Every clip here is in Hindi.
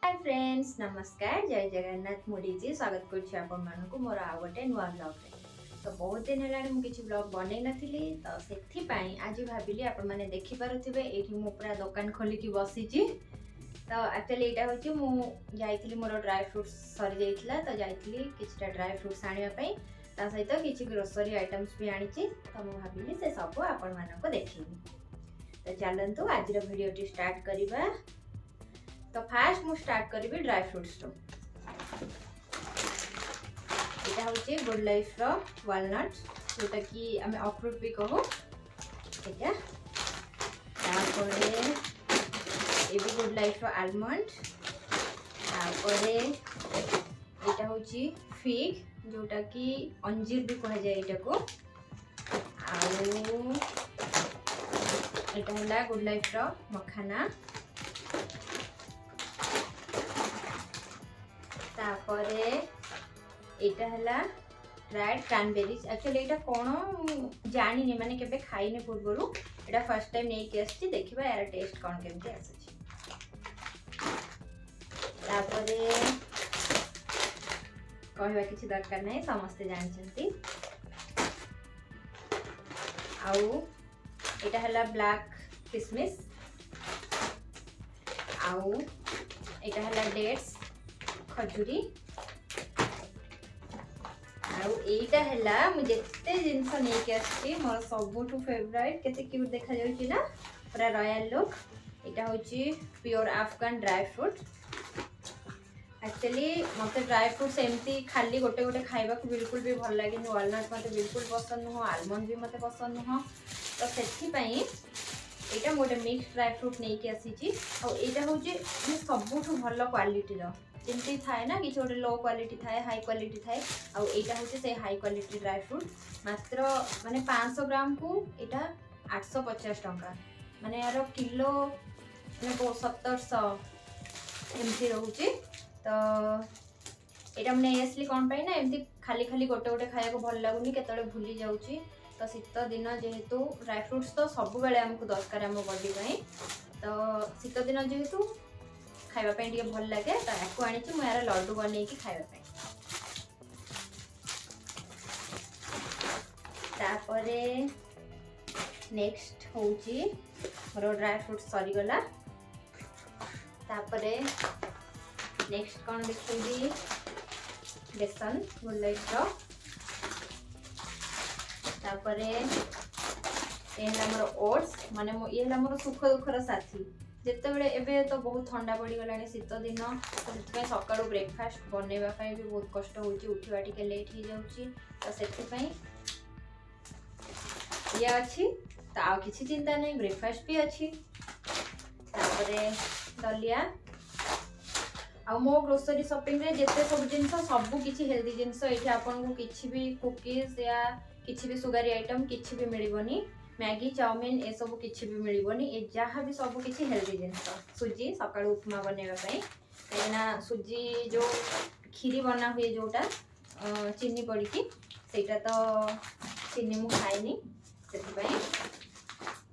हाय फ्रेंड्स नमस्कार जय जगन्नाथ मुझे स्वागत करूँ मोर आउ गोटे नुआ ब्लॉग तो बहुत दिन है मुझे ब्लॉग बनई नी तो से आज भाविली आपण मैंने देखिपे ये पूरा दुकान खोलिकी बसी तो एक्चुअली यहाँ हूँ मुझे मोर ड्राई फ्रुट्स सरी जाइए तो जाइली कि ड्राई फ्रुट्स आने सहित किसी ग्रोसरी आइटम्स भी आनी तो मुझे भाविली से सब आपण मानक देखी तो चलतु आज भिडियो स्टार्ट करवा। तो फास्ट मु स्टार्ट करी ड्राई फ्रुट्स तो यहाँ हूँ गुड लाइफ रो वालनट जोटा कि आम अखरोट भी कहू ठीक है। ये भी गुड लाइफ रो आलमंड यहाँ हूँ फिग जोटा कि अंजीर भी कह जाए यहाँ है गुड लाइफ रो मखाना तापरे एटा हला ड्राइड क्रैनबेरीज एक्चुअली एटा कोन जानि नि माने केबे खाइने पूर्वरु एटा फर्स्ट टाइम नै के आछि देखिबा यार टेस्ट कोन केमते आछि। तापरे कहबा किछि दरकार नै समस्त जानछंती आउ एटा हला ब्लैक किसमिस आउ एटा हला डेट्स खजूरी आईटा है मुझे जिनस नहीं मोर सबुठ फेवरेट केते क्यूट देखा जाउची ना पूरा रॉयल लुक एटा होची pure Afghan dry fruit. Actually मते ड्राई फ्रूट्स एमती खाली गोटे गोटे खाइबा को बिल्कुल भी भल लगे वालनट मते बिल्कुल पसंद नुह आलमंड भी मते पसंद नुह तो सेठी पई एटा गोटे मिक्स ड्राई फ्रूट नहीं के आसीची और एटा होची सबुठ भल क्वालिटी रो जमती थाए ना कि गोटे लो क्वालिटी थाए हाई क्वालिटी थाए और यहाँ हूँ से हाई क्वालिटी ड्राई फ्रूट मात्र माने 500 ग्राम को यहाँ 850 टंका माने यार किलो मैंने 1700 एमती रोचे तो यहाँ मैंने आसली कौन पाई ना एमती खाली खाली गोटे गोटे खाया भल लगुनि केतले भूली जाऊँगी तो शीत दिन जेहेतु ड्राई फ्रूट्स तो सब बेले आमको दरकार आम बॉडी तो शीत दिन जेहेतु खाइबापी टे भल लगे तो आपको आनी यार लड्डू बन खाइबापी। तापरे नेक्स्ट हूँ मोर ड्राई फ्रूट सरीगला तापरे नेक्स्ट कौन देखी बेसन गुड लाइफ रो तापरे मोर ओट्स माने ये मोर सुख दुखर साथी जिते बड़े एबे तो बहुत ठंडा पड़ गला शीत दिन तो सका ब्रेकफास्ट बनवाई भी बहुत कष्ट होठा टे लेट हो जाऊँगी तो से ये अच्छी तो आउ किसी चिंता नहीं ब्रेकफास्ट भी अच्छी तापरे दलिया आ मो ग्रोसरी शॉपिंग रे जेते सब जिनस सब किसी हेल्दी जिनस ये आपन को किसी भी कुकीज या किसी भी सुगारी आइटम किसी भी मिलबनी मैगी चाउमिन ये सब किसी भी मिलबनी ये जहाँ भी सब किसी हेल्दी जिनस सुजी सका उपमा बनवाई कहीं सुजी जो खीरी बना हुए जोटा चीनी पड़ी सेटा तो चीनी मु खाएनी से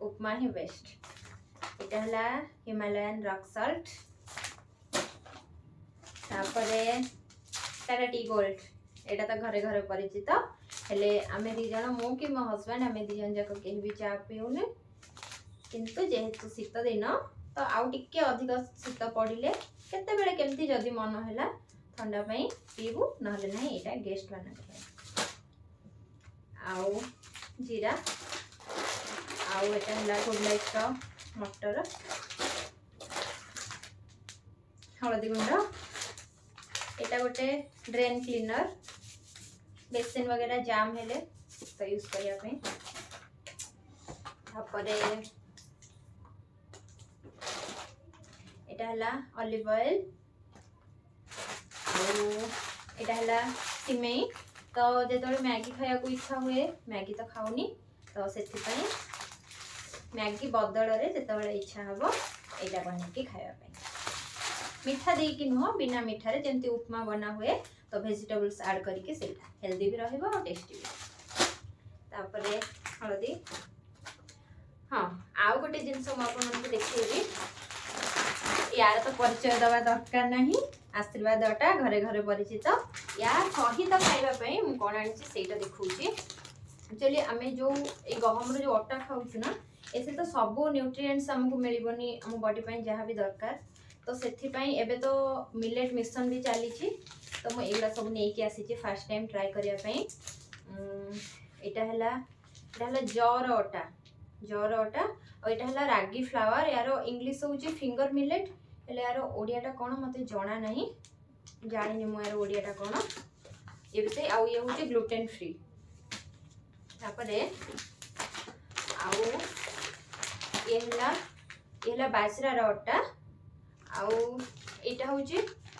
उपमा ही बेस्ट यहाँ है हिमालयन रॉक सल्ट तापरे टाटा टी गोल्ड एटा तो घरे घरे परिचित हेले आमे दी जन मु कि मो हस्बैंड आमे दी जन जाक केही भी चा पिउने किंतु जेहेतु शीत दिन तो आउ टिके अधिक शीत पड़िले केते बेले केमती जदी मन हैला ठंडा पई पीबू नहले नहीं एटा गेस्ट बना के आउ जीरा आउ एटा हला गुड लाइफ रो मटर हळदी गुंड एटा गोटे ड्रेन क्लीनर बेसन वगैरह जाम हेले तो यूज करने ऑलिव ऑयल और सिमेई तो जो मैगी खाया को इच्छा हुए मैगी तो खाऊनी तो से मैगी बदल जो इच्छा हम यहाँ बन खायापी मीठा देकी नुह बिना मीठार जमी उपमा बना हुए तो वेजिटेबल्स ऐड करके हेल्दी भी रहिबो और टेस्टी भी तापरे हळदी हाँ आउ गोटे जिनस मुझे देखी यार तो परिचय दवा दरकार नहीं। आशीर्वाद अटा घरे घरे परिचित। या सहित खाइबा मु कौन आनी सेटा देखौची। एक्चुअली आम जो ये गहम जो अटा खाऊँ ना ऐसे तो सब न्यूट्रिएंट्स हमको मिलबनी आम बॉडी पे जहाँ भी दरकार। तो सेथिपाई एबे तो मिलेट मिशन भी चली तो मुझे एगुड़ा सब नहीं आसी फास्ट टाइम ट्राए करने। यहाँ है जर अटा जर अटा और यहाँ है रागी फ्लावर यार इंग्लिश हूँ फिंगर मिलेट हेल्ले यार ओडियाटा कौन मत जना ना जानी मुझे ओडियाटा कौन ये से आउ ये हूँ ग्लूटेन फ्री। तापरे आउ ये बाजरार अटा आउ यहाँ हूँ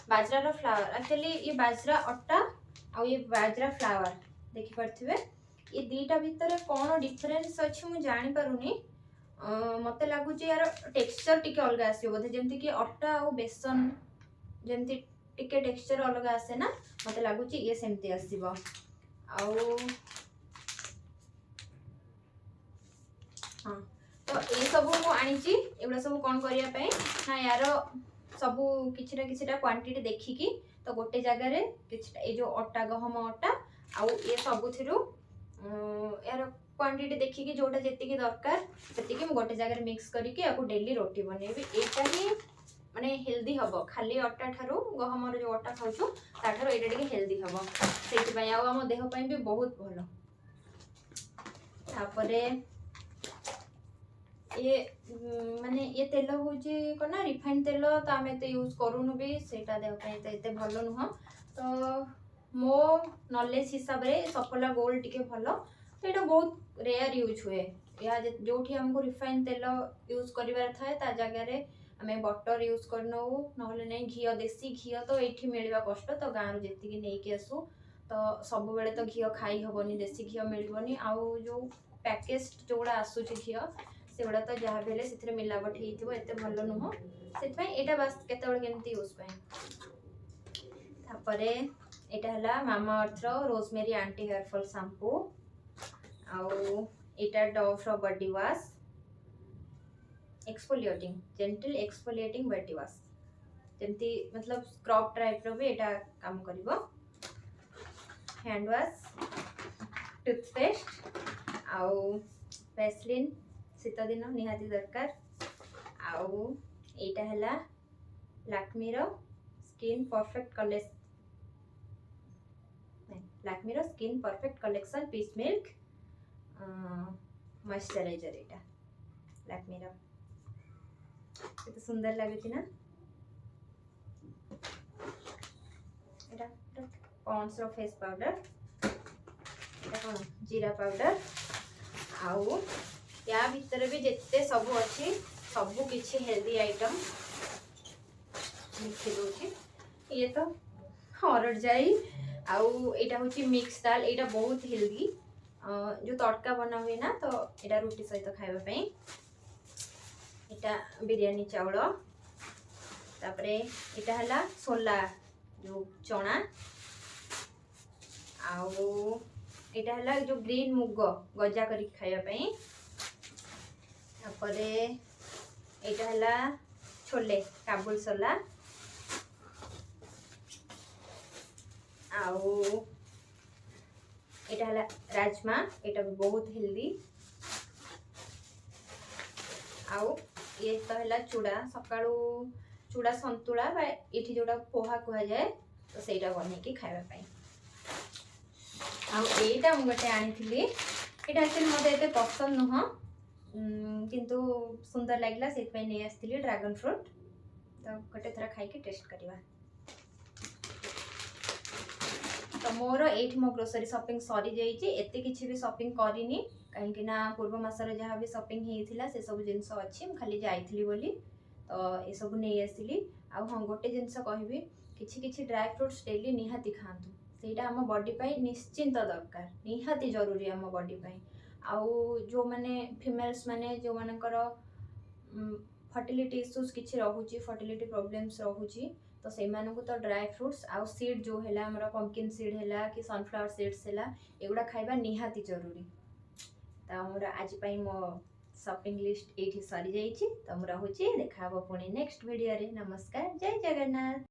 बाजरार फ्लावर। एक्चुअली ये बाजरा अटा आउ ये बाजरा फ्लावर देखिपे ये दीटा भितर कौन डिफरेन्स अच्छी मुझे जानीपारूनी। मत लगुच यार टेक्सचर टिके अलग आस बोधे जमती कि अटा और बेसन जमती टिके टेक्सचर अलग आसे ना मत लगुच ये सेमती आसब। हाँ तो ये सब मुझे एगुड़ा सब कौन करने ना यार सबू कि क्वांटिटी देखिकी तो गोटे जगार कि जो अटा गहम अटा आउ ये सबुथ यार क्वांटिटी देखिकी जोटा जी दरकार से गोटे जगह मिक्स करके डेली रोटी बनैबी। एटा ही माने हेल्दी हम खाली अटा ठारू गहमर जो अटा खाऊँ ताठार ये हेल्दी हम से आम देहपाई भी बहुत भल। तापरे ये माने ये तेल हूँ कौन रिफाइंड तेल तो आम एत यूज करूनु भी सेटा देहपाई तो एत भल नुह। तो मो नॉलेज हिसाब से सफला गोल्ड टिके भल तो ये बहुत रेयर यूज हुए या जो आमको रिफाइंड तेल यूज कर था जगह आम बटर यूज कर नौ ना घी देसी घी तो ये मिलवा कष्ट तो गाँव जी नहीं आसू तो सब बेले तो घी खाई हेनी देसी घी मिलबनी आउ जो पैकेज जोड़ा आसूची घी से गुड़ा तो जहाँ भी से मिलावट होते भल नुह से यहाँ बास केमती यूज पाए। यहाँ है Mamaearth rosemary anti hair fall shampoo आउ इटा डव रो body wash exfoliating gentle exfoliating body wash जमती मतलब स्क्रब टाइप रो भी एटा काम करिवो। हैंड वॉश टूथपेस्ट आउ वैसलीन शीत दिन निहाती दरकार आउ एटा है लैक्मी रो स्किन परफेक्ट कलेक्शन लैक्मी रो skin perfect collection peach milk moisturiser एटा लैक्मी रो कितने सुंदर लगुच ना। एटा पॉन्ड्स रो फेस पाउडर एटा कौन जीरा पाउडर आउ या भीतर भी जिते सब अच्छी सबू किसी हेल्दी आइटम लिखी दूसरी। ये तो हरड़ जाई आउ एटा हूँ मिक्स दाल एटा बहुत हेल्दी जो तड़का बना हुए ना तो एटा रुटी सहित खाइबा एटा बिरयानी चाउल तापरे एटा हला सोला जो चना आउ एटा हला जो ग्रीन मुग गजा करी खाइबा तापरे एटा हला छोले काबुल सोला आउ एटा हला राजमा एटा भी बहुत हेल्दी आउ ये तो है चूड़ा सकाळू चूड़ा संतुला ये जोड़ा पोहा कह जाए तो सहीटा बनई खावाई। आईटा मुझे आनी यहाँ एक्चुअली मत एत पसंद नुह किंतु सुंदर लगला से नहीं आसती ड्रैगन फ्रूट तो गोटे थर खाई टेस्ट करवा। तो मोर ये मो ग्रोसरी शॉपिंग सरी जाइए एत किसी भी शॉपिंग करनी कहीं पूर्व मसर जहाँ भी शॉपिंग होता से सब जिनस अच्छी खाली जाइली बोली तो ये सब नहीं आसली। हाँ गोटे जिनस कहबी किसी ड्राई फ्रूट्स डेली निहाती खातु सेटा आम बॉडी पाई निश्चिंत दरकार निहाती जरूरी आम बॉडी पाई। आउ जो माने फीमेल्स माने जो मानकर फर्टिलिटी इश्यूज किसी रोचे फर्टिलिटी प्रोब्लेम्स रोचे तो से तो ड्राई फ्रूट्स आउ सीड जो है आमर पंकिन सीड है कि सनफ्लावर सीड्स है एगुड़ा खाइबा निहाती जरूरी। तो मोर आज मो शॉपिंग लिस्ट ये सरी जाइए। तो मुझे देखा पुणी नेक्स्ट वीडियो रे। नमस्कार, जय जगन्नाथ।